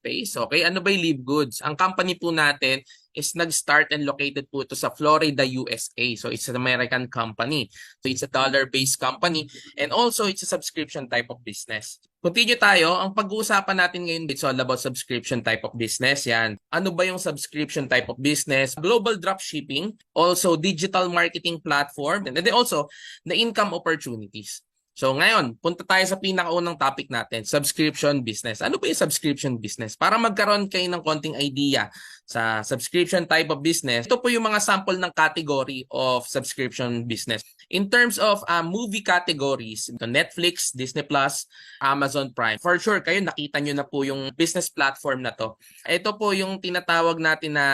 Toothpaste. Okay, ano ba yung Live Goods? Ang company po natin is nag-start and located po ito sa Florida, USA. So it's an American company. So it's a dollar-based company and also it's a subscription type of business. Continue tayo. Ang pag-uusapan natin ngayon, it's all about subscription type of business. Yan. Ano ba yung subscription type of business? Global dropshipping, also digital marketing platform, and then also the income opportunities. So ngayon, punta tayo sa pinakaunang topic natin, subscription business. Ano ba yung subscription business? Para magkaroon kayo ng konting idea sa subscription type of business, ito po yung mga sample ng category of subscription business. In terms of movie categories, Netflix, Disney+, Amazon Prime. For sure, kayo nakita nyo na po yung business platform na to. Ito po yung tinatawag natin na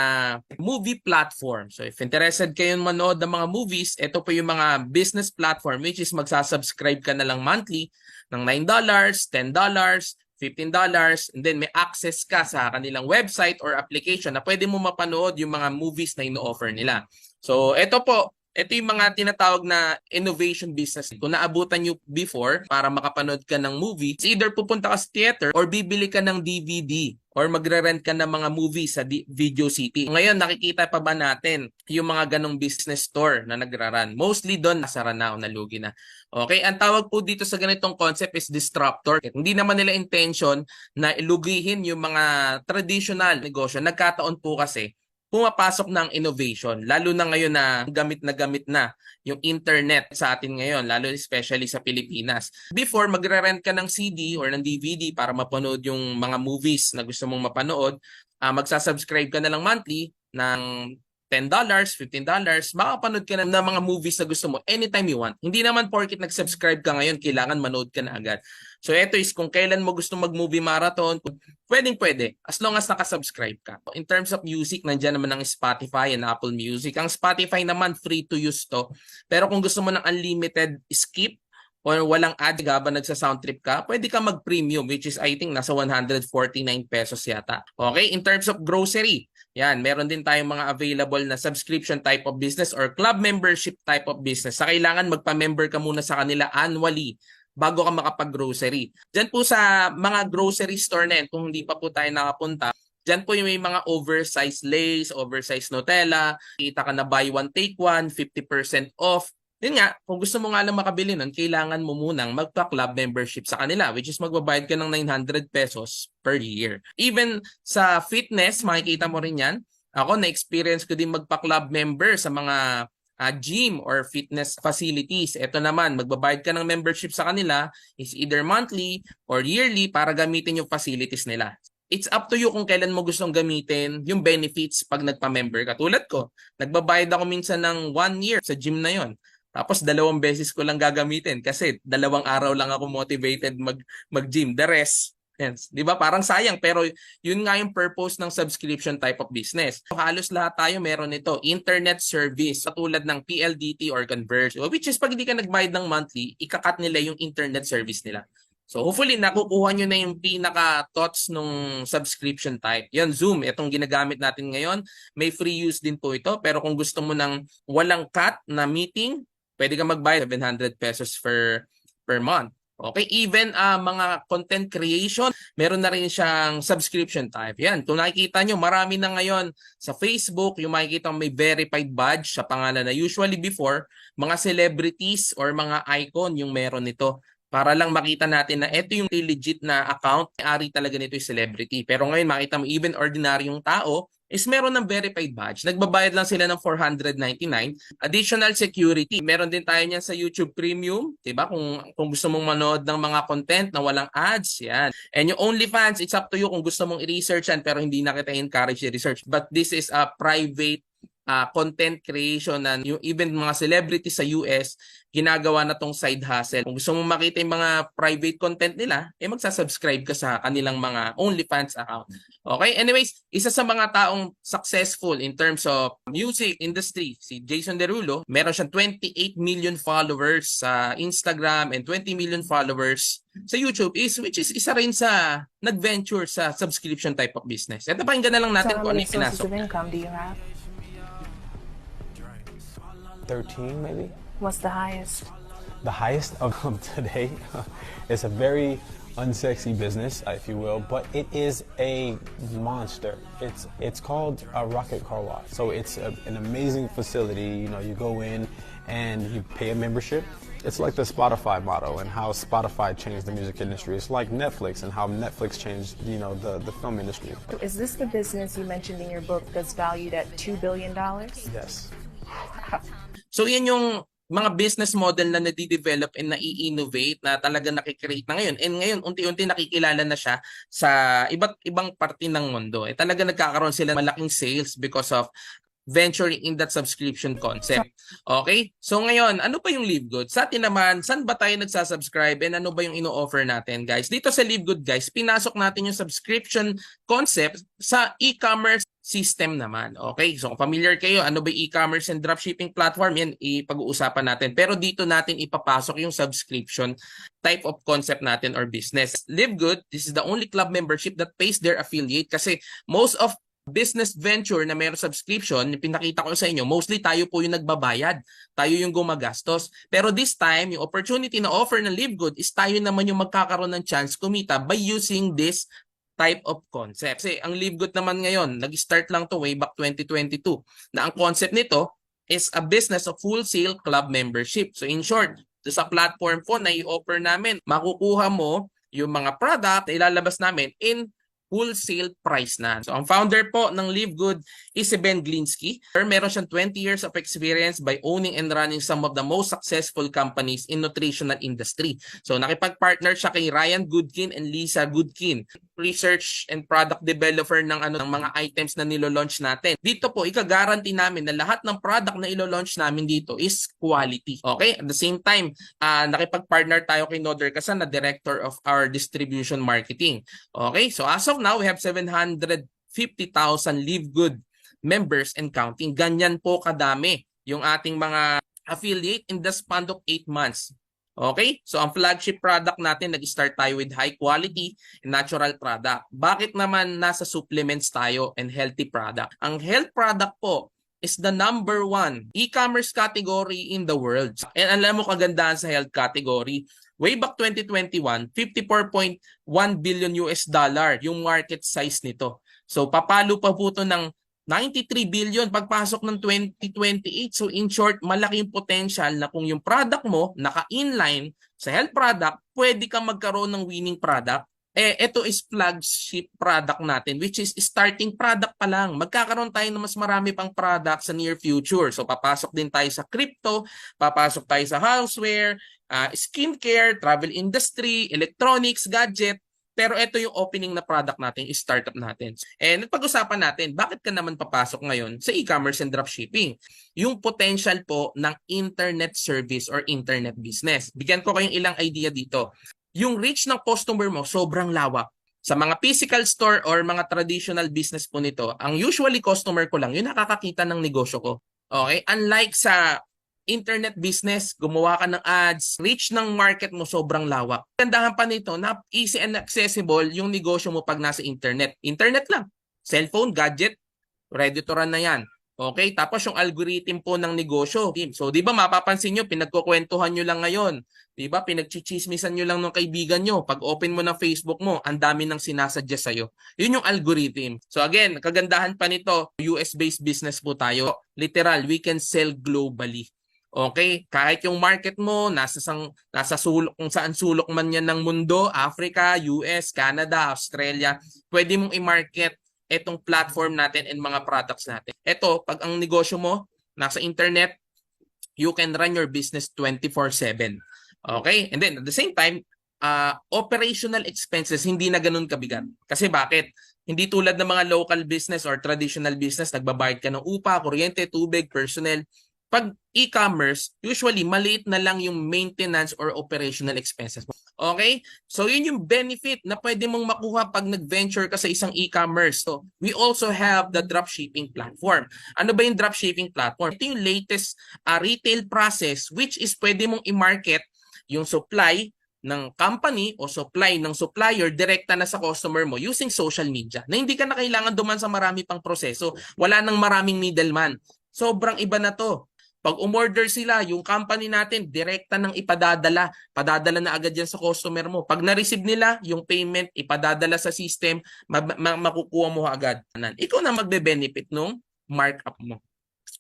movie platform. So if interested kayo manood ng mga movies, ito po yung mga business platform which is magsasubscribe ka na lang monthly ng $9, $10, $15, and then may access ka sa kanilang website or application na pwede mo mapanood yung mga movies na ino-offer nila. So ito yung mga tinatawag na innovation business. Kung naabutan nyo before para makapanood ka ng movie, either pupunta ka sa theater or bibili ka ng DVD or magre-rent ka ng mga movie sa Video City. Ngayon, nakikita pa ba natin yung mga ganong business store na nagra-run? Mostly doon, nasara na o nalugi na. Okay, ang tawag po dito sa ganitong concept is disruptor. Hindi naman nila intention na ilugihin yung mga traditional negosyo. Nagkataon po kasi pumapasok ng innovation, lalo na ngayon na gamit na yung internet sa atin ngayon, lalo especially sa Pilipinas. Before, magre-rent ka ng CD or ng DVD para mapanood yung mga movies na gusto mong mapanood, magsasubscribe ka na lang monthly ng $10, $15, makapanood ka na ng mga movies na gusto mo anytime you want. Hindi naman porket nag-subscribe ka ngayon, kailangan manood ka na agad. So ito is kung kailan mo gusto mag-movie marathon, pwedeng-pwede as long as nakasubscribe ka. In terms of music, nandiyan naman ang Spotify and Apple Music. Ang Spotify naman free to use to. Pero kung gusto mo ng unlimited skip or walang ad habang nagsa-sound trip ka, pwede ka mag-premium which is I think nasa 149 pesos yata. Okay, in terms of grocery, yan, meron din tayong mga available na subscription type of business or club membership type of business. Sa kailangan magpa-member ka muna sa kanila annually bago ka makapag-grocery. Diyan po sa mga grocery store na yan, kung hindi pa po tayo nakapunta, diyan po yung may mga oversized Lay's, oversized Nutella, kita ka na buy one take one, 50% off. Yun nga, kung gusto mo nga lang makabili nun, kailangan mo munang magpa-club membership sa kanila which is magbabayad ka ng 900 pesos per year. Even sa fitness, makikita mo rin yan. Ako, na-experience ko din magpa-club member sa mga gym or fitness facilities. Ito naman, magbabayad ka ng membership sa kanila is either monthly or yearly para gamitin yung facilities nila. It's up to you kung kailan mo gustong gamitin yung benefits pag nagpa-member ka. Tulad ko, nagbabayad ako minsan ng 1 year sa gym na yon. Tapos 2 beses ko lang gagamitin kasi 2 araw lang ako motivated mag-gym. The rest, yes, 'di ba? Parang sayang pero yun nga yung purpose ng subscription type of business. So, halos lahat tayo meron ito, internet service katulad ng PLDT or Converge, which is pag hindi ka nagbayad ng monthly, ikakat nila yung internet service nila. So hopefully nakukuha nyo na yung pinaka-thoughts nung subscription type. Yan, Zoom, itong ginagamit natin ngayon. May free use din po ito. Pero kung gusto mo ng walang cut na meeting, pwede ka magbayad 700 pesos per month. Okay, even mga content creation, meron na rin siyang subscription type. Yan, kung nakikita nyo, marami na ngayon sa Facebook, yung makikita may verified badge sa pangalan na usually before, mga celebrities or mga icon yung meron nito. Para lang makita natin na ito yung legit na account, ari talaga nito yung celebrity. Pero ngayon makita mo even ordinaryong tao is meron ng verified badge. Nagbabayad lang sila ng $499. Additional security. Meron din tayo niyan sa YouTube Premium, 'di ba? Kung gusto mong manood ng mga content na walang ads, 'yan. And yung OnlyFans, it's up to you kung gusto mong i-research yan pero hindi na kita encourage i-research. But this is a private content creation na yung even mga celebrities sa US ginagawa na tong side hustle. Kung gusto mong makita yung mga private content nila, magsasubscribe ka sa kanilang mga OnlyFans account. Okay? Anyways, isa sa mga taong successful in terms of music industry, si Jason Derulo, meron siyang 28 million followers sa Instagram and 20 million followers sa YouTube which is isa rin sa nag-venture sa subscription type of business. Ito pakinggan na lang natin kung ano yung pinasok. Sources of income do you have? 13 maybe. What's the highest? The highest of today is a very unsexy business, if you will, but it is a monster. It's called a Rocket Car Wash. So it's an amazing facility. You know, you go in and you pay a membership. It's like the Spotify model and how Spotify changed the music industry. It's like Netflix and how Netflix changed, you know, the film industry. Is this the business you mentioned in your book that's valued at $2 billion? Yes. So yan yung mga business model na nade-develop and na-i-innovate na talaga nakikreate na ngayon. And ngayon, unti-unti nakikilala na siya sa iba't ibang parte ng mundo. Talaga nagkakaroon sila malaking sales because of venturing in that subscription concept. Okay? So ngayon, ano pa yung Live Good? Sa atin naman, saan ba tayo nagsasubscribe and ano ba yung ino-offer natin, guys? Dito sa Live Good, guys, pinasok natin yung subscription concept sa e-commerce system naman. Okay? So kung familiar kayo, ano ba yung e-commerce and dropshipping platform? Yan, ipag-uusapan natin. Pero dito natin ipapasok yung subscription type of concept natin or business. Live Good, this is the only club membership that pays their affiliate kasi most of business venture na mayroong subscription, pinakita ko sa inyo, mostly tayo po yung nagbabayad. Tayo yung gumagastos. Pero this time, yung opportunity na offer ng Live Good is tayo naman yung magkakaroon ng chance kumita by using this type of concept. Kasi ang Live Good naman ngayon, nag-start lang to way back 2022, na ang concept nito is a business of wholesale club membership. So in short, sa platform po na i-offer namin, makukuha mo yung mga product na ilalabas namin in wholesale price na. So ang founder po ng Live Good is si Ben Glinsky. Meron siyang 20 years of experience by owning and running some of the most successful companies in nutritional industry. So nakipag-partner siya kay Ryan Goodkin and Lisa Goodkin, research and product developer ng mga items na nilo-launch natin. Dito po ika-guarantee namin na lahat ng product na ilo-launch namin dito is quality. Okay? At the same time, nakipag-partner tayo kay Noder Casan, na director of our distribution marketing. Okay? So as of now, we have 750,000 Live Good members and counting. Ganyan po kadami yung ating mga affiliate in the span of 8 months. Okay? So ang flagship product natin, nag-start tayo with high quality and natural product. Bakit naman nasa supplements tayo and healthy product? Ang health product po is the number 1 e-commerce category in the world. And alam mo kagandahan sa health category, way back 2021, 54.1 billion US dollar yung market size nito. So papalo pa po ito ng 93 billion pagpasok ng 2028. So in short, malaki yung potential na kung yung product mo naka-inline sa health product, pwede kang magkaroon ng winning product. Ito is flagship product natin, which is starting product pa lang. Magkakaroon tayo ng mas marami pang product sa near future. So papasok din tayo sa crypto, papasok tayo sa houseware, skincare, travel industry, electronics, gadget. Pero ito yung opening na product natin, is startup natin. And pag-usapan natin, bakit ka naman papasok ngayon sa e-commerce and dropshipping? Yung potential po ng internet service or internet business. Bigyan ko kayong ilang idea dito. Yung reach ng customer mo, sobrang lawak. Sa mga physical store or mga traditional business po nito, ang usually customer ko lang, yung nakakakita ng negosyo ko. Okay? Unlike sa internet business, gumawa ka ng ads, reach ng market mo sobrang lawak. Gandahan pa nito na easy and accessible yung negosyo mo pag nasa internet. Internet lang. Cellphone, gadget, ready to run na yan. Okay? Tapos yung algorithm po ng negosyo. So, di ba mapapansin nyo, pinagkukwentuhan nyo lang ngayon. Di ba? Pinagchichismisan nyo lang ng kaibigan nyo. Pag open mo ng Facebook mo, ang dami nang sinasuggest sa'yo. Yun yung algorithm. So again, kagandahan pa nito, US-based business po tayo. Literal, we can sell globally. Okay, kahit yung market mo nasa sulok, kung saan sulok man yan ng mundo, Africa, US, Canada, Australia, pwede mong i-market itong platform natin and mga products natin. Ito, pag ang negosyo mo nasa internet, you can run your business 24/7. Okay? And then at the same time, operational expenses hindi na ganun kabigat. Kasi bakit? Hindi tulad ng mga local business or traditional business, nagbabayad ka ng upa, kuryente, tubig, personnel. Pag e-commerce, usually maliit na lang yung maintenance or operational expenses mo. Okay? So yun yung benefit na pwede mong makuha pag nag-venture ka sa isang e-commerce. So we also have the dropshipping platform. Ano ba yung dropshipping platform? Ito yung latest retail process which is pwede mong i-market yung supply ng company o supply ng supplier direkta na sa customer mo using social media na hindi ka na kailangan duman sa marami pang proseso. Wala nang maraming middleman. Sobrang iba na to. Pag umorder sila, yung company natin, direkta ng ipadadala. Padadala na agad yan sa customer mo. Pag na-receive nila, yung payment, ipadadala sa system, makukuha mo agad. Ikaw na magbe-benefit nung markup mo.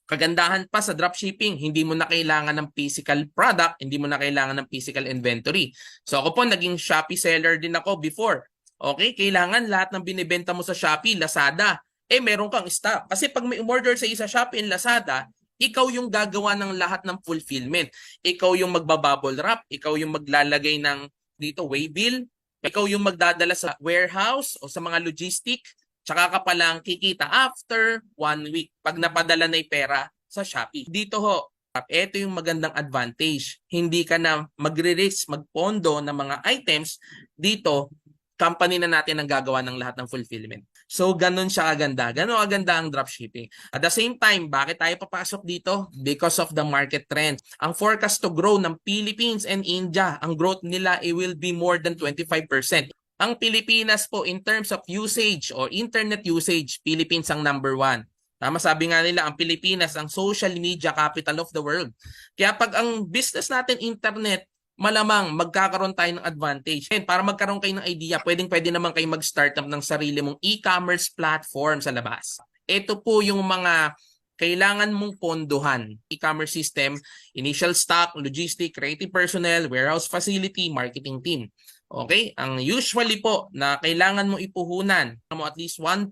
Kagandahan pa sa dropshipping, hindi mo na kailangan ng physical product, hindi mo na kailangan ng physical inventory. So ako po, naging Shopee seller din ako before. Okay, kailangan lahat ng binibenta mo sa Shopee, Lazada, meron kang stock. Kasi pag may umorder sa isa Shopee and Lazada, ikaw yung gagawa ng lahat ng fulfillment. Ikaw yung magbabubble wrap, ikaw yung maglalagay ng dito waybill, ikaw yung magdadala sa warehouse o sa mga logistic, tsaka ka palang kikita after 1 week pag napadala na yung pera sa Shopee. Dito ho, ito yung magandang advantage. Hindi ka na magre-risk, magpondo ng mga items. Dito, company na natin ang gagawa ng lahat ng fulfillment. So, ganun siya kaganda. Ganun kaganda ang dropshipping. At the same time, bakit tayo papasok dito? Because of the market trend. Ang forecast to grow ng Philippines and India, ang growth nila, it will be more than 25%. Ang Pilipinas po, in terms of usage or internet usage, Philippines ang number 1. Tama, sabi nga nila, ang Pilipinas ang social media capital of the world. Kaya pag ang business natin internet, malamang magkakaroon tayo ng advantage. And para magkaroon kayo ng idea, pwede naman kayo mag-startup ng sarili mong e-commerce platform sa labas. Ito po yung mga kailangan mong pondohan. E-commerce system, initial stock, logistic, creative personnel, warehouse facility, marketing team. Okay? Ang usually po na kailangan mo ipuhunan mo at least 1.5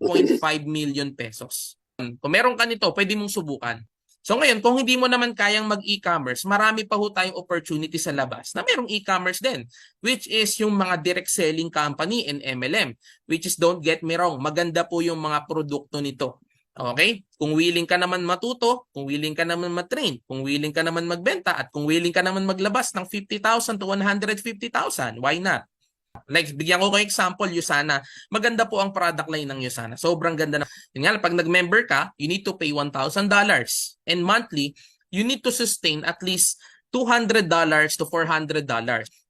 million pesos. Kung meron ka nito, pwede mong subukan. So ngayon, kung hindi mo naman kayang mag-e-commerce, marami pa ho tayong opportunity sa labas na merong e-commerce din, which is yung mga direct selling company and MLM, which is, don't get me wrong, maganda po yung mga produkto nito. Okay? Kung willing ka naman matuto, kung willing ka naman matrain, kung willing ka naman magbenta, at kung willing ka naman maglabas ng 50,000 to 150,000, why not? Like, bigyan ko kayo example, Usana. Maganda po ang product line ng Usana. Sobrang ganda na. Yun nga, pag nag-member ka, you need to pay $1,000. And monthly, you need to sustain at least $200 to $400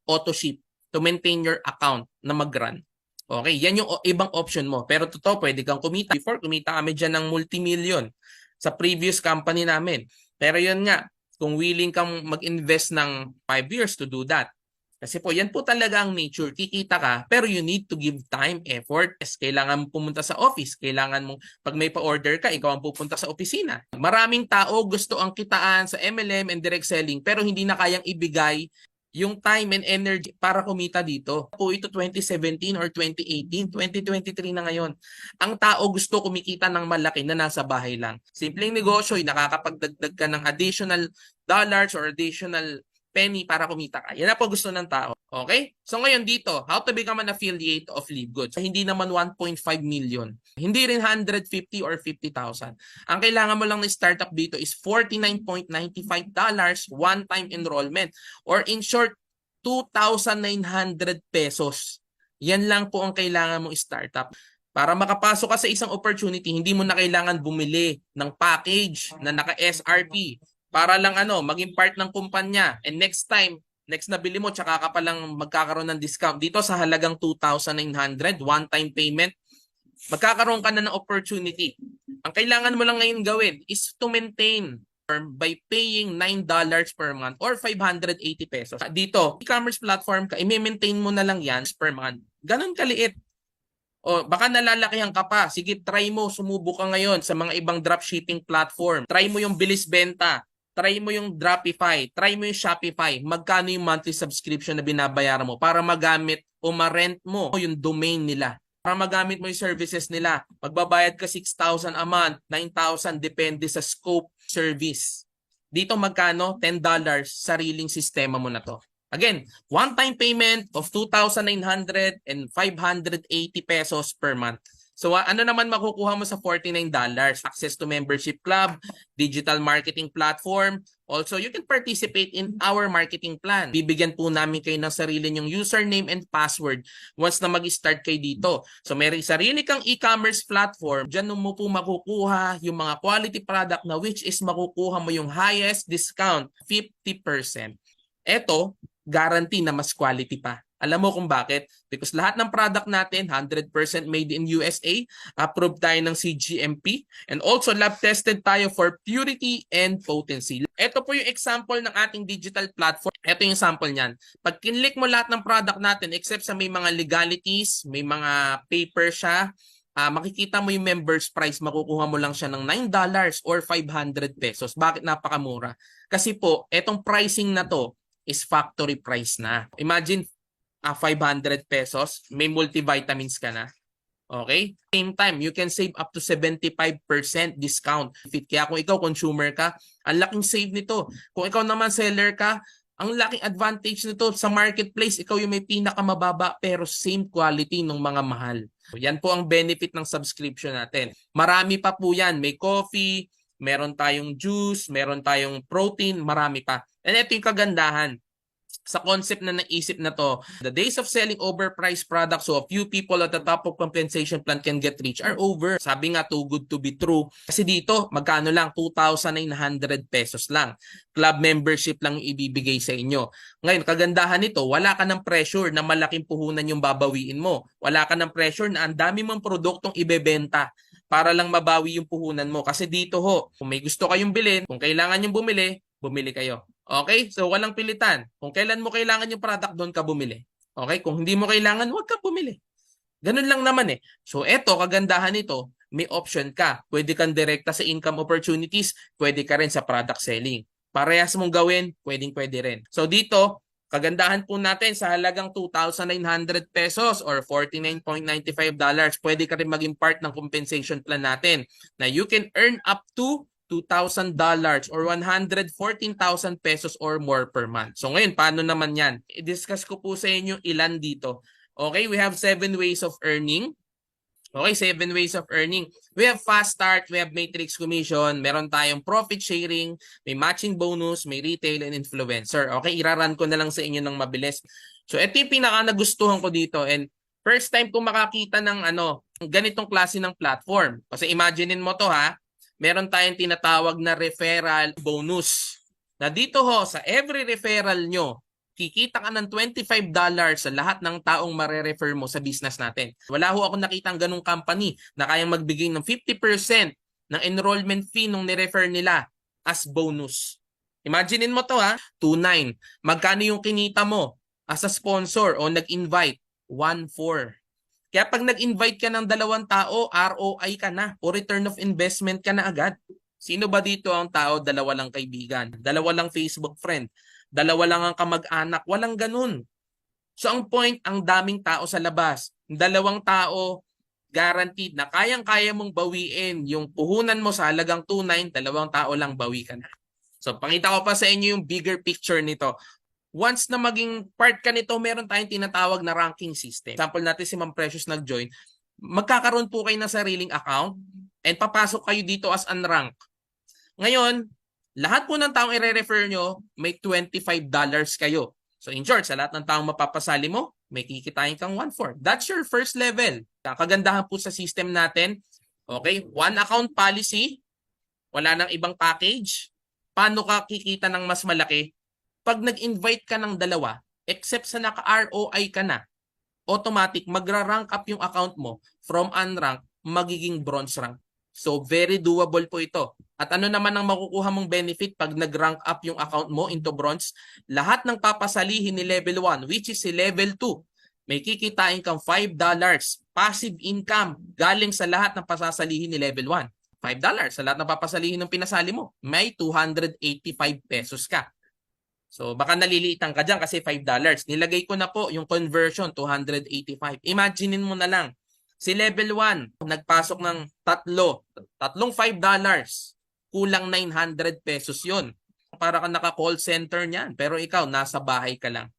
auto ship to maintain your account na mag-run. Okay, yan yung ibang option mo. Pero totoo, pwede kang kumita. Before, kumita kami dyan ng multi-million sa previous company namin. Pero yun nga, kung willing kang mag-invest ng 5 years to do that, kasi po, yan po talaga ang nature. Kikita ka, pero you need to give time, effort. Kailangan mo pumunta sa office. Kailangan mo, pag may pa-order ka, ikaw ang pupunta sa opisina. Maraming tao gusto ang kitaan sa MLM and direct selling, pero hindi na kayang ibigay yung time and energy para kumita dito. Po ito 2017 or 2018, 2023 na ngayon. Ang tao gusto kumikita ng malaki na nasa bahay lang. Simpleng negosyo, nakakapagdagdag ka ng additional dollars or additional penny para kumita ka. Yan na po gusto ng tao. Okay? So ngayon dito, how to become an affiliate of Live Goods? Hindi naman 1.5 million. Hindi rin 150 or 50,000. Ang kailangan mo lang na startup dito is $49.95 one-time enrollment. Or in short, 2,900 pesos. Yan lang po ang kailangan mong startup. Para makapasok ka sa isang opportunity, hindi mo na kailangan bumili ng package na naka-SRP. Para lang maging part ng kumpanya. And next time, next na bili mo, tsaka ka palang magkakaroon ng discount. Dito sa halagang 2,900, one-time payment, magkakaroon ka na ng opportunity. Ang kailangan mo lang ngayon gawin is to maintain by paying $9 per month or 580 pesos. Dito, e-commerce platform ka, i-maintain mo na lang yan per month. Ganon kaliit. O baka nalalakihan ka pa. Sige, try mo, sumubok ka ngayon sa mga ibang dropshipping platform. Try mo yung bilis benta. Try mo yung Dropify, try mo yung Shopify, magkano yung monthly subscription na binabayaran mo para magamit o ma-rent mo yung domain nila. Para magamit mo yung services nila. Magbabayad ka 6,000 a month, 9,000 depende sa scope service. Dito magkano? $10, sariling sistema mo na to. Again, one-time payment of 2,900 and 580 pesos per month. So ano naman makukuha mo sa $49? Access to membership club, digital marketing platform. Also, you can participate in our marketing plan. Bibigyan po namin kayo ng sarili nyong username and password once na mag-start kayo dito. So may sarili kang e-commerce platform. Diyan mo po makukuha yung mga quality product na which is makukuha mo yung highest discount, 50%. Ito, guarantee na mas quality pa. Alam mo kung bakit? Because lahat ng product natin, 100% made in USA, approved tayo ng CGMP, and also lab tested tayo for purity and potency. Ito po yung example ng ating digital platform. Ito yung sample niyan. Pag kinlik mo lahat ng product natin, except sa may mga legalities, may mga paper siya, makikita mo yung members price, makukuha mo lang siya ng $9 or 500 pesos. Bakit napakamura? Kasi po, etong pricing na to is factory price na. Imagine, 500 pesos, may multivitamins ka na. Okay? Same time, you can save up to 75% discount. Kaya kung ikaw consumer ka, ang laking save nito. Kung ikaw naman seller ka, ang laking advantage nito sa marketplace, ikaw yung may pinakamababa pero same quality ng mga mahal. Yan po ang benefit ng subscription natin. Marami pa po yan. May coffee, meron tayong juice, meron tayong protein, marami pa. And ito yung kagandahan sa concept na naisip na to. The days of selling overpriced products so a few people at the top of compensation plan can get rich are over. Sabi nga, too good to be true. Kasi dito, magkano lang? 2,900 pesos lang. Club membership lang yung ibibigay sa inyo. Ngayon, kagandahan nito, wala ka ng pressure na malaking puhunan yung babawiin mo. Wala ka ng pressure na ang dami mong produktong ibebenta para lang mabawi yung puhunan mo. Kasi dito ho, kung may gusto kayong bilhin, kung kailangan yung bumili, bumili kayo. Okay? So, walang pilitan. Kung kailan mo kailangan yung product, doon ka bumili. Okay? Kung hindi mo kailangan, huwag ka bumili. Ganun lang naman eh. So, eto, kagandahan nito, may option ka. Pwede kang direkta sa income opportunities, pwede ka rin sa product selling. Parehas mong gawin, pwede rin. So, dito, kagandahan po natin sa halagang 2,900 pesos or $49.95, pwede ka rin maging part ng compensation plan natin na you can earn up to $2,000 or 114,000 pesos or more per month. So ngayon, paano naman yan? I-discuss ko po sa inyo ilan dito. Okay, we have 7 ways of earning. Okay, 7 ways of earning. We have fast start, we have matrix commission, meron tayong profit sharing, may matching bonus, may retail and influencer. Okay, iraran ko na lang sa inyo ng mabilis. So ito yung pinaka nagustuhan ko dito and first time ko makakita ng ganitong klase ng platform. Kasi imaginein mo to ha, meron tayong tinatawag na referral bonus. Na dito ho, sa every referral nyo, kikita ka ng $25 sa lahat ng taong mare-refer mo sa business natin. Wala ho ako nakita ang ganung company na kayang magbigay ng 50% ng enrollment fee nung nirefer nila as bonus. Imaginein mo to ha, 2,900. Magkano yung kinita mo as a sponsor o nag-invite? 1,400. Kaya pag nag-invite ka ng 2 tao, ROI ka na o return of investment ka na agad. Sino ba dito ang tao? 2 lang kaibigan, 2 lang Facebook friend, 2 lang ang kamag-anak. Walang ganun. So ang point, ang daming tao sa labas. 2 tao, guaranteed na kayang-kaya mong bawiin yung puhunan mo sa halagang 2,900, 2 tao lang bawi ka na. So pakita ko pa sa inyo yung bigger picture nito. Once na maging part ka nito, meron tayong tinatawag na ranking system. Example natin si Ma'am Precious nag-join. Magkakaroon po kayo ng sariling account and papasok kayo dito as unranked. Ngayon, lahat po ng taong i-refer nyo, may $25 kayo. So in short, sa lahat ng taong mapapasali mo, may kikitain kang 1,400. That's your first level. Kagandahan po sa system natin, okay, 1 account policy, wala nang ibang package. Paano ka kikita ng mas malaki? Pag nag-invite ka ng 2, except sa naka-ROI ka na, automatic magra-rank up yung account mo from unranked, magiging bronze rank. So very doable po ito. At ano naman ang makukuha mong benefit pag nag-rank up yung account mo into bronze? Lahat ng papasalihin ni level 1, which is si level 2, may kikitain kang $5 passive income galing sa lahat ng pasasalihin ni level 1. $5 sa lahat ng papasalihin ng pinasali mo. May 285 pesos ka. So baka naliliitan ka dyan kasi $5. Nilagay ko na po yung conversion, 285. Imaginein mo na lang, si level 1, nagpasok ng tatlong $5, kulang 900 pesos yun. Para ka naka-call center niyan, pero ikaw, nasa bahay ka lang.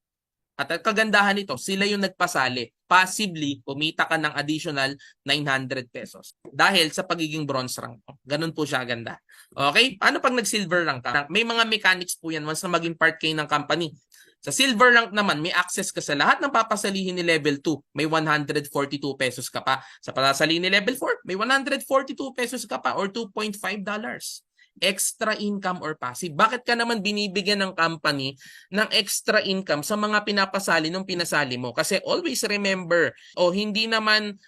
At ang kagandahan nito, sila yung nagpasali. Passively, kumita ka ng additional 900 pesos. Dahil sa pagiging bronze rank. Ganun po siya ganda. Okay? Paano pag nag-silver rank ka? May mga mechanics po yan once na maging part kayo ng company. Sa silver rank naman, may access ka sa lahat ng papasalihin ni level 2. May 142 pesos ka pa. Sa papasalihin ni level 4, may 142 pesos ka pa or $2.5. extra income or passive. Bakit ka naman binibigyan ng company ng extra income sa mga pinapasali nung pinasali mo? Kasi always remember, hindi naman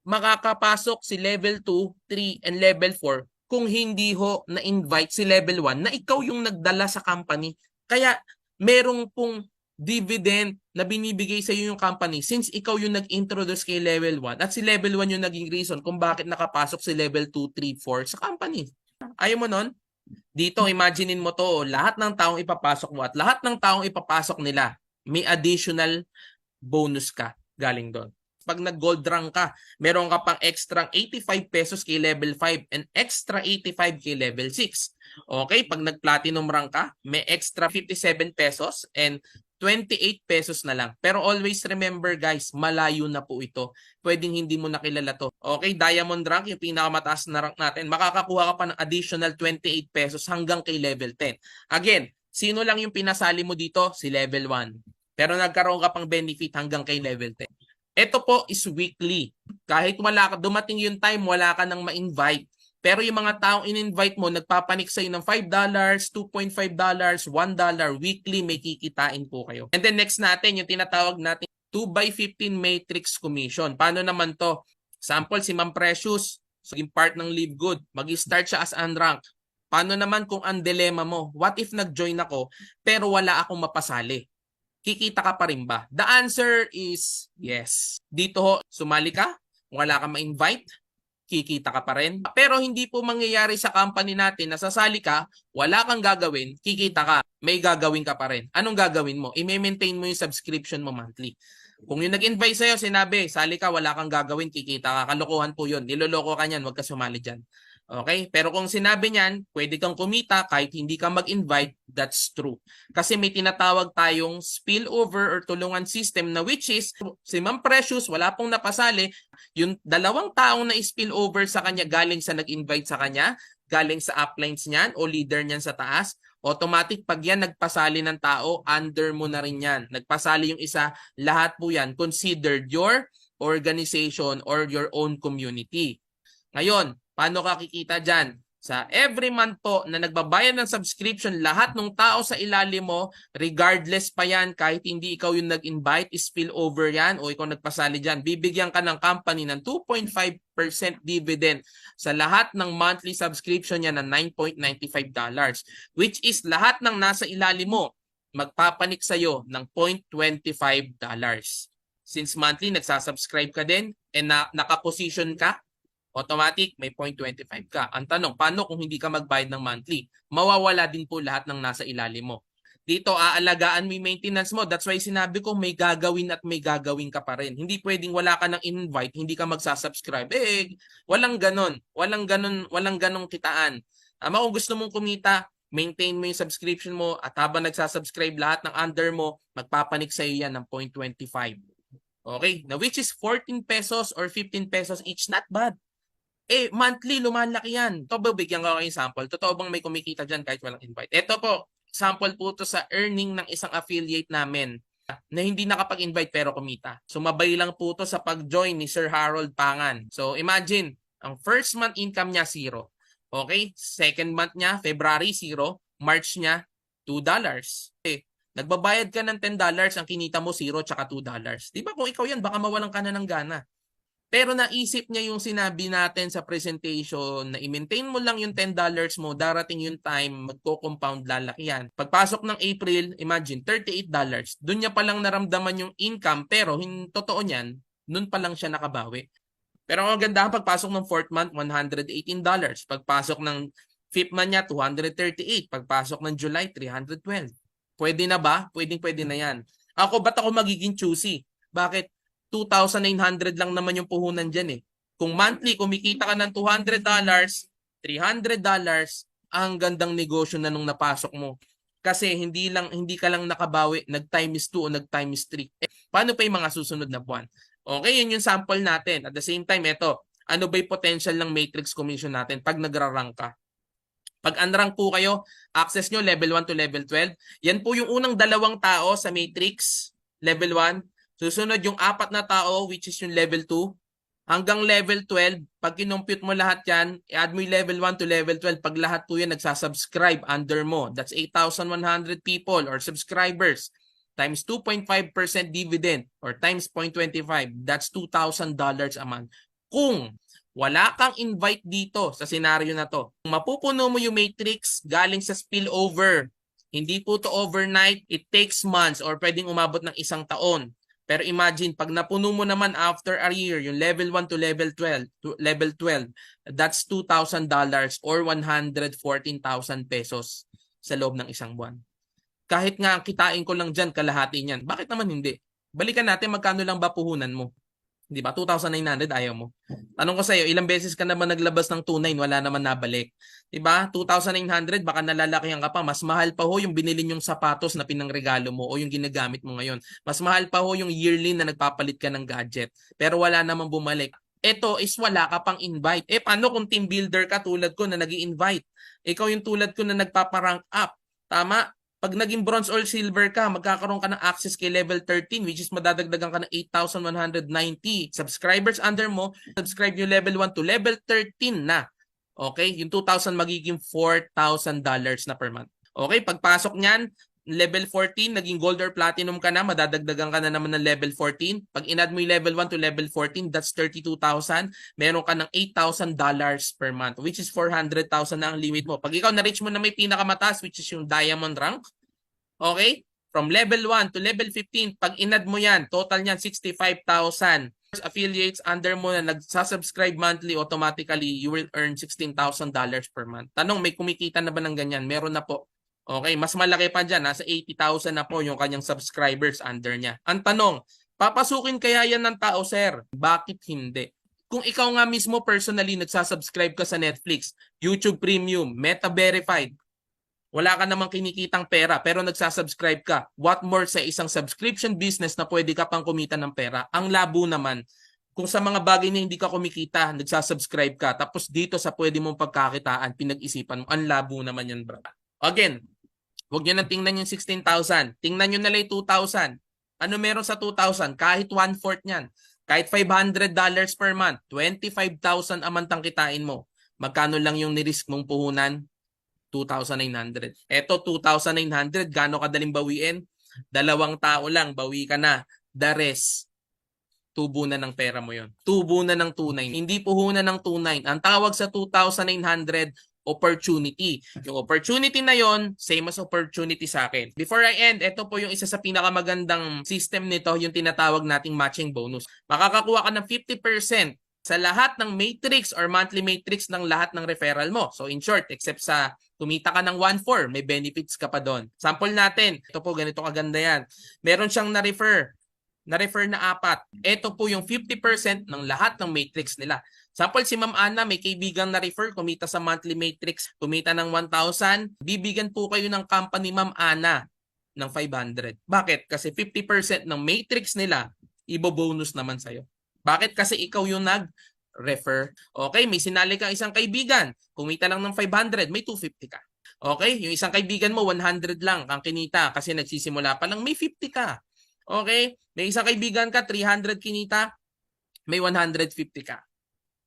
makakapasok si level 2, 3, and level 4 kung hindi ho na-invite si level 1 na ikaw yung nagdala sa company. Kaya merong pong dividend na binibigay sa iyo yung company since ikaw yung nag-introduce kay level 1 at si level 1 yung naging reason kung bakit nakapasok si level 2, 3, 4 sa company. Ayaw mo nun? Dito, imaginein mo to, lahat ng taong ipapasok mo at lahat ng taong ipapasok nila, may additional bonus ka galing doon. Pag nag-gold rank ka, meron ka pang extra 85 pesos kay level 5 and extra 85 kay level 6. Okay, pag nag-platinum rank ka, may extra 57 pesos and 28 pesos na lang. Pero always remember guys, malayo na po ito. Pwedeng hindi mo nakilala to. Okay, diamond rank, yung pinakamataas na rank natin, makakakuha ka pa ng additional 28 pesos hanggang kay level 10. Again, sino lang yung pinasali mo dito? Si level 1. Pero nagkaroon ka pang benefit hanggang kay level 10. Ito po is weekly. Kahit dumating yung time, wala ka nang ma-invite. Pero yung mga taong in-invite mo, nagpapanik sa'yo ng $5, $2.5, $1, weekly, may kikitain po kayo. And then next natin, yung tinatawag natin 2x15 matrix commission. Paano naman to? Sample, si Ma'am Precious, so yung part ng Live Good, mag-start siya as unranked. Paano naman kung ang dilemma mo? What if nag-join ako, pero wala akong mapasali? Kikita ka pa rin ba? The answer is yes. Dito ho, sumali ka, wala kang ma-invite, kikita ka pa rin. Pero hindi po mangyayari sa company natin na sasali ka, wala kang gagawin, kikita ka, may gagawin ka pa rin. Anong gagawin mo? I-maintain mo yung subscription mo monthly. Kung yung nag-invite sa'yo, sinabi, sali ka, wala kang gagawin, kikita ka. Kalokohan po yun. Niloloko ka niyan, wag ka sumali dyan. Okay? Pero kung sinabi niyan, pwede kang kumita kahit hindi ka mag-invite, that's true. Kasi may tinatawag tayong spillover or tulungan system na which is, si Ma'am Precious, wala pong napasali, yung dalawang taong na spillover sa kanya galing sa nag-invite sa kanya, galing sa uplines niyan o leader niyan sa taas, automatic pag yan nagpasali ng tao, under mo na rin yan. Nagpasali yung isa, lahat po yan considered your organization or your own community. Ngayon, paano ka kikita dyan? Sa every month po na nagbabayad ng subscription, lahat ng tao sa ilalim mo, regardless pa yan, kahit hindi ikaw yung nag-invite, spill over yan o ikaw nagpasali dyan, bibigyan ka ng company ng 2.5% dividend sa lahat ng monthly subscription niya na $9.95, which is lahat ng nasa ilalim mo, magpapanik sa'yo ng $0.25. Since monthly, nagsasubscribe ka din and nakaposition ka, automatic, may 0.25 ka. Ang tanong, paano kung hindi ka magbayad ng monthly? Mawawala din po lahat ng nasa ilalim mo. Dito, aalagaan mo yung maintenance mo. That's why sinabi ko, may gagawin at may gagawin ka pa rin. Hindi pwedeng wala ka ng invite, hindi ka magsasubscribe. Walang ganon. Walang ganong kitaan. Kung gusto mong kumita, maintain mo yung subscription mo at habang nagsasubscribe lahat ng under mo, magpapanik sa iyo yan ng 0.25. Okay? Now, which is 14 pesos or 15 pesos each, not bad. Monthly, lumalaki yan. Ito ba, bigyan ko kayong sample. Totoo bang may kumikita dyan kahit walang invite? Ito po, sample po to sa earning ng isang affiliate namin na hindi nakapag-invite pero kumita. Sumabay lang po to sa pag-join ni Sir Harold Pangan. So imagine, ang first month income niya, 0. Okay? Second month niya, February, 0. March niya, $2. Nagbabayad ka ng $10, ang kinita mo, 0 tsaka $2. Di ba kung ikaw yan, baka mawalan ka na ng gana. Pero naisip niya yung sinabi natin sa presentation na i-maintain mo lang yung $10 mo, darating yung time, magko-compound, lalaki yan. Pagpasok ng April, imagine, $38. Doon niya palang naramdaman yung income, pero totoo niyan, noon pa lang siya nakabawi. Pero ang ganda, pagpasok ng 4th month, $118. Pagpasok ng 5th month niya, $238. Pagpasok ng July, $312. Pwede na ba? Pwede na yan. Ba't ako magiging choosy? Bakit? $2,900 lang naman yung puhunan dyan eh. Kung monthly, kumikita ka ng $200, $300, ang gandang negosyo na nung napasok mo. Kasi hindi ka lang nakabawi, nag-times 2 o nag-times 3. Paano pa yung mga susunod na buwan? Okay, yun yung sample natin. At the same time, ito, ano ba yung potential ng matrix commission natin pag nagra-rank ka? Pag unrank po kayo, access nyo level 1 to level 12. Yan po yung unang 2 tao sa matrix, level 1. Susunod yung 4 na tao, which is yung level 2. hanggang level 12. Pag kinumpute mo lahat yan, i-add mo yung level 1 to level 12. Pag lahat po yan nagsasubscribe under mo, that's 8,100 people or subscribers times 2.5% dividend or times 0.25, that's $2,000 a month. Kung wala kang invite dito sa senaryo na to, kung mapupuno mo yung matrix galing sa spillover, hindi po to overnight, it takes months or pwedeng umabot ng isang taon. Pero imagine, pag napuno mo naman after a year, yung level 1 to level 12, that's $2,000 or 114,000 pesos sa loob ng isang buwan. Kahit nga kitain ko lang dyan, kalahati niyan. Bakit naman hindi? Balikan natin, magkano lang ba puhunan mo? Di ba? 2,900, ayaw mo. Tanong ko sa'yo, ilang beses ka naman naglabas ng 2,900, wala naman nabalik. Di ba? 2,900, baka nalalakihan ka pa. Mas mahal pa ho yung binili yung sapatos na pinangregalo mo o yung ginagamit mo ngayon. Mas mahal pa ho yung yearly na nagpapalit ka ng gadget. Pero wala namang bumalik. Ito is wala ka pang invite. Paano kung team builder ka tulad ko na nag-i-invite? Ikaw yung tulad ko na nagpaparank up. Tama? Pag naging bronze or silver ka, magkakaroon ka ng access kay level 13 which is madadagdagan ka ng 8,190 subscribers under mo. Subscribe yung level 1 to level 13 na. Okay? Yung 2,000 magiging $4,000 na per month. Okay? Pagpasok niyan, level 14, naging gold or platinum ka na, madadagdagan ka na naman ng level 14. Pag in-add mo yung level 1 to level 14, that's 32,000. Meron ka ng $8,000 per month, which is 400,000 na ang limit mo. Pag ikaw na-reach mo na may pinakamataas, which is yung diamond rank, okay? From level 1 to level 15, pag in-add mo yan, total niyan 65,000. Affiliates under mo na nagsasubscribe monthly, automatically, you will earn $16,000 per month. Tanong, may kumikita na ba ng ganyan? Meron na po. Okay, mas malaki pa dyan. Nasa 80,000 na po yung kanyang subscribers under niya. Ang tanong, papasukin kaya yan ng tao, sir? Bakit hindi? Kung ikaw nga mismo personally nagsasubscribe ka sa Netflix, YouTube Premium, Meta Verified, wala ka namang kinikitang pera pero nagsasubscribe ka. What more sa isang subscription business na pwede ka pang kumita ng pera? Ang labo naman, kung sa mga bagay na hindi ka kumikita, nagsasubscribe ka, tapos dito sa pwede mong pagkakitaan, pinag-isipan mo, ang labo naman yan, bro. Again, huwag nyo nang tingnan yung 16,000. Tingnan nyo na lang yung 2,000. Ano meron sa 2,000? Kahit 1/4 niyan. Kahit $500 per month, 25,000 a month ang kitain mo. Magkano lang yung nirisk mong puhunan? 2,900. Eto, 2,900. Gano'ng kadaling bawiin? 2 tao lang, bawi ka na. The rest, tubo na ng pera mo yon. Tubo na ng 2,900. Hindi puhunan ng 2,900. Ang tawag sa 2,900, opportunity. Yung opportunity na yon, same as opportunity sa akin. Before I end, ito po yung isa sa pinakamagandang system nito, yung tinatawag nating matching bonus. Makakakuha ka ng 50% sa lahat ng matrix or monthly matrix ng lahat ng referral mo. So in short, except sa kumita ka ng 1/4, may benefits ka pa doon. Sample natin, ito po, ganito kaganda yan. Meron siyang na-refer na 4. Ito po yung 50% ng lahat ng matrix nila. Sample, si Ma'am Ana, may kaibigang na-refer, kumita sa monthly matrix, kumita ng 1,000, bibigyan po kayo ng company Ma'am Ana ng 500. Bakit? Kasi 50% ng matrix nila, ibo-bonus naman sa'yo. Bakit? Kasi ikaw yung nag-refer. Okay, may sinali kang isang kaibigan, kumita lang ng 500, may 250 ka. Okay, yung isang kaibigan mo, 100 lang ang kinita kasi nagsisimula pa lang, may 50 ka. Okay, may isang kaibigan ka, 300 kinita, may 150 ka.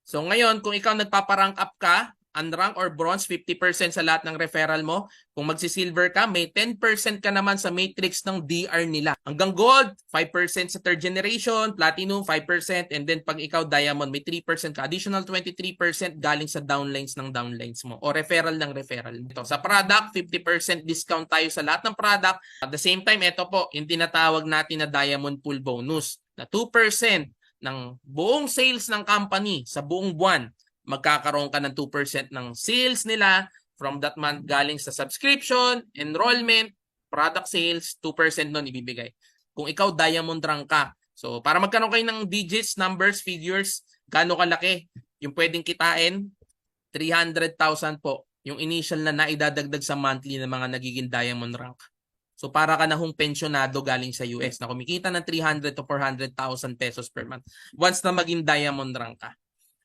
So ngayon, kung ikaw nagpaparank up ka, unrank or bronze, 50% sa lahat ng referral mo. Kung magsisilver ka, may 10% ka naman sa matrix ng DR nila. Hanggang gold, 5% sa third generation, platinum, 5%, and then pag ikaw diamond, may 3% ka. Additional 23% galing sa downlines ng downlines mo o referral ng referral. Ito, sa product, 50% discount tayo sa lahat ng product. At the same time, ito po, yung tinatawag natin na diamond pool bonus na 2% ng buong sales ng company sa buong buwan, magkakaroon ka ng 2% ng sales nila from that month galing sa subscription, enrollment, product sales, 2% nun ibibigay. Kung ikaw diamond rank ka. So para magkaroon kayo ng digits, numbers, figures, gaano kalaki yung pwedeng kitain? 300,000 po yung initial na naidadagdag sa monthly ng mga nagiging diamond rank. So para ka na hong pensionado galing sa US na kumikita ng 300 to 400,000 pesos per month once na maging diamond rank ka.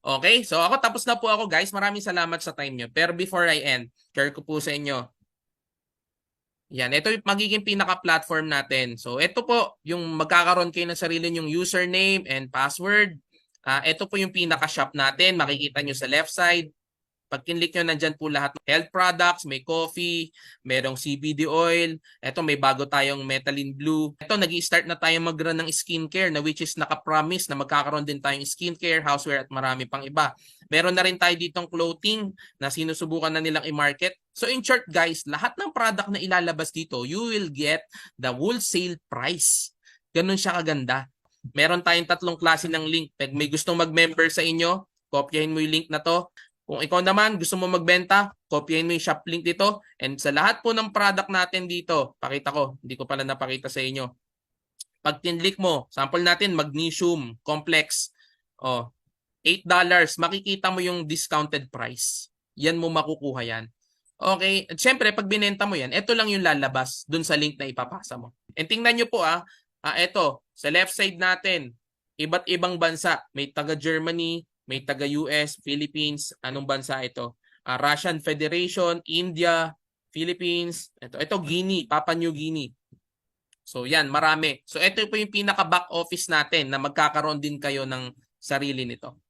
Okay? So ako tapos na po ako guys. Maraming salamat sa time nyo. Pero before I end, share ko po sa inyo. Yan, ito yung magiging pinaka-platform natin. So ito po yung magkakaroon kayo ng sarili yung username and password. Ito po yung pinaka-shop natin. Makikita nyo sa left side. Pag kinlik nyo, nandyan po lahat ng health products, may coffee, merong CBD oil. Ito, may bago tayong Methylene Blue. Ito, nag-i-start na tayo mag-run ng skincare na which is naka-promise na magkakaroon din tayong skincare, houseware at marami pang iba. Meron na rin tayo ditong clothing na sinusubukan na nilang i-market. So in short guys, lahat ng product na ilalabas dito, you will get the wholesale price. Ganun siya kaganda. Meron tayong 3 klase ng link. Pag may gustong mag-member sa inyo, kopyahin mo yung link na to. Kung ikaw naman gusto mo magbenta, kopyahin mo yung shop link dito. And sa lahat po ng product natin dito, pakita ko, hindi ko pala napakita sa inyo. Pag tinlik mo, sample natin, magnesium complex. Oh, $8, makikita mo yung discounted price. Yan mo makukuha yan. Okay, at syempre pag binenta mo yan, ito lang yung lalabas dun sa link na ipapasa mo. And tingnan nyo po ito, sa left side natin, iba't ibang bansa. May taga Germany, may taga US, Philippines, anong bansa ito? Russian Federation, India, Philippines, ito Guinea, Papua New Guinea. So yan, marami. So ito po yung pinaka back office natin na magkakaroon din kayo ng sarili nito.